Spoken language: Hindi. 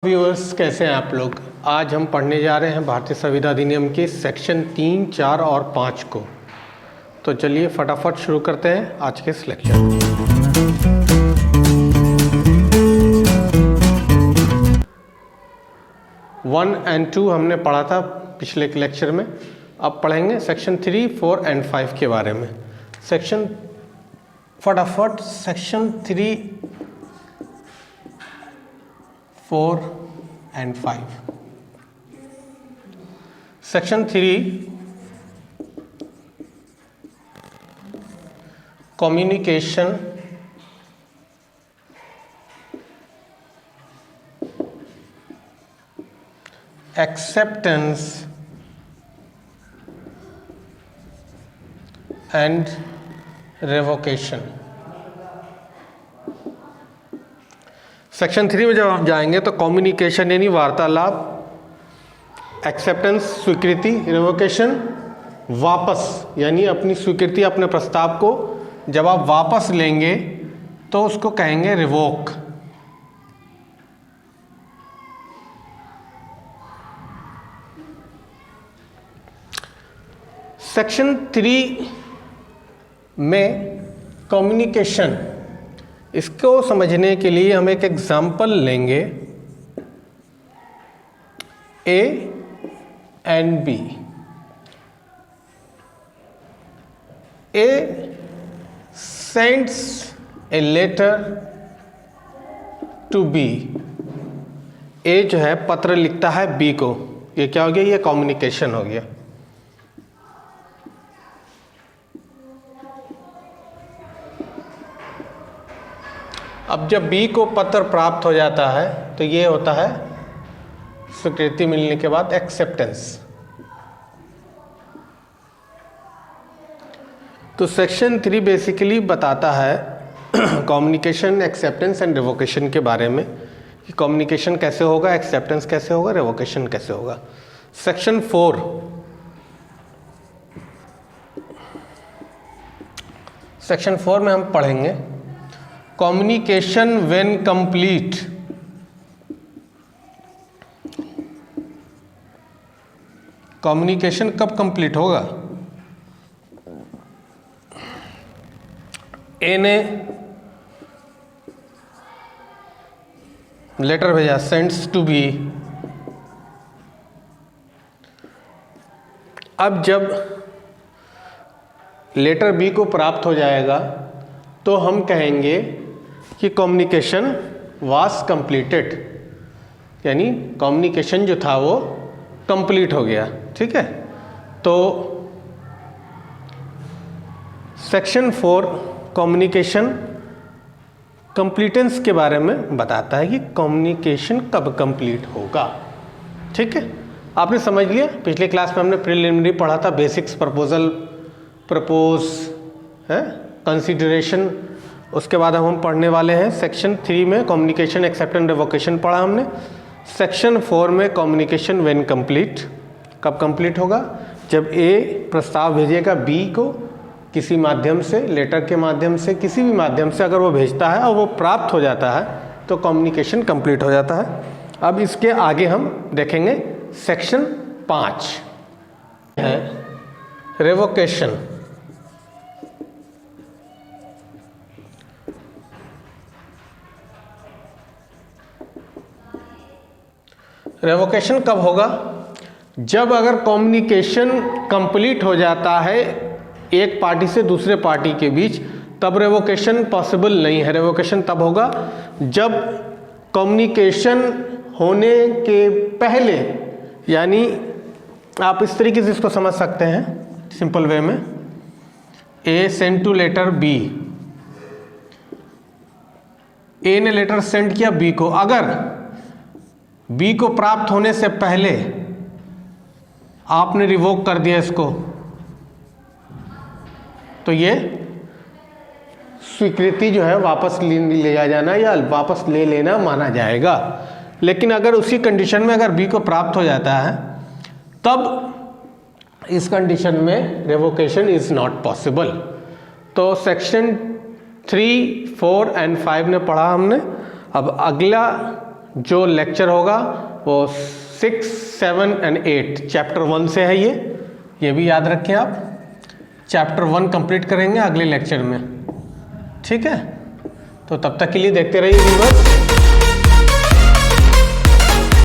व्यूअर्स, कैसे हैं आप लोग। आज हम पढ़ने जा रहे हैं भारतीय संविधान अधिनियम के सेक्शन 3, 4 और 5 को। तो चलिए फटाफट शुरू करते हैं आज के इस लेक्चर। 1 और 2 हमने पढ़ा था पिछले लेक्चर में। अब पढ़ेंगे सेक्शन 3, 4 और 5 के बारे में। Section 3, 4 and 5. Section 3, communication, acceptance and revocation। Section 3 में जब आप जाएंगे तो कम्युनिकेशन यानी वार्तालाप, एक्सेप्टेंस स्वीकृति, रिवोकेशन वापस यानी अपनी स्वीकृति, अपने प्रस्ताव को जब आप वापस लेंगे तो उसको कहेंगे रिवोक। सेक्शन 3 में कम्युनिकेशन, इसको समझने के लिए हम एक एग्जाम्पल लेंगे। A and B। A sends a letter to B। A जो है पत्र लिखता है B को। ये क्या हो गया? ये कम्युनिकेशन हो गया। अब जब B को पत्र प्राप्त हो जाता है तो ये होता है स्वीकृति मिलने के बाद एक्सेप्टेंस। तो सेक्शन 3 बेसिकली बताता है कम्युनिकेशन, एक्सेप्टेंस एंड रिवोकेशन के बारे में कि कम्युनिकेशन कैसे होगा, एक्सेप्टेंस कैसे होगा, रिवोकेशन कैसे होगा। सेक्शन 4 में हम पढ़ेंगे कम्युनिकेशन व्हेन कंप्लीट। कम्युनिकेशन कब कंप्लीट होगा? ए ने लेटर भेजा, सेंड्स टू बी। अब जब लेटर बी को प्राप्त हो जाएगा तो हम कहेंगे कि कम्युनिकेशन वाज कंप्लीटेड, यानी कम्युनिकेशन जो था वो कंप्लीट हो गया। ठीक है। तो सेक्शन 4 कम्युनिकेशन कंप्लीटेंस के बारे में बताता है कि कम्युनिकेशन कब कंप्लीट होगा। ठीक है, आपने समझ लिया। पिछले क्लास में हमने प्रिलिमिनरी पढ़ा था, बेसिक्स, प्रपोजल, प्रपोज है, कंसीडरेशन। उसके बाद हम पढ़ने वाले हैं सेक्शन 3 में कम्युनिकेशन, एक्सेप्टेंस, रिवोकेशन पढ़ा हमने। सेक्शन 4 में कम्युनिकेशन व्हेन कंप्लीट, कब कंप्लीट होगा? जब ए प्रस्ताव भेजेगा बी को किसी माध्यम से, लेटर के माध्यम से, किसी भी माध्यम से अगर वो भेजता है और वो प्राप्त हो जाता है तो कम्युनिकेशन कंप्लीट हो जाता है। अब इसके आगे हम देखेंगे सेक्शन 5 है रिवोकेशन। रेवोकेशन कब होगा? जब अगर कम्युनिकेशन कंप्लीट हो जाता है एक पार्टी से दूसरे पार्टी के बीच, तब रेवोकेशन पॉसिबल नहीं है। रेवोकेशन तब होगा जब कम्युनिकेशन होने के पहले, यानी आप इस तरीके से इसको समझ सकते हैं सिंपल वे में। ए सेंड टू लेटर बी, ए ने लेटर सेंड किया बी को। अगर बी को प्राप्त होने से पहले आपने रिवोक कर दिया इसको, तो ये स्वीकृति जो है वापस ले जाना या वापस ले लेना माना जाएगा। लेकिन अगर उसी कंडीशन में अगर बी को प्राप्त हो जाता है तब इस कंडीशन में रेवोकेशन इज नॉट पॉसिबल। तो सेक्शन 3, 4 और 5 ने पढ़ा हमने। अब अगला जो लेक्चर होगा वो 6, 7 और 8 चैप्टर 1 से है। ये भी याद रखें आप। चैप्टर 1 कंप्लीट करेंगे अगले लेक्चर में, ठीक है। तो तब तक के लिए देखते रहिए व्यूअर्स।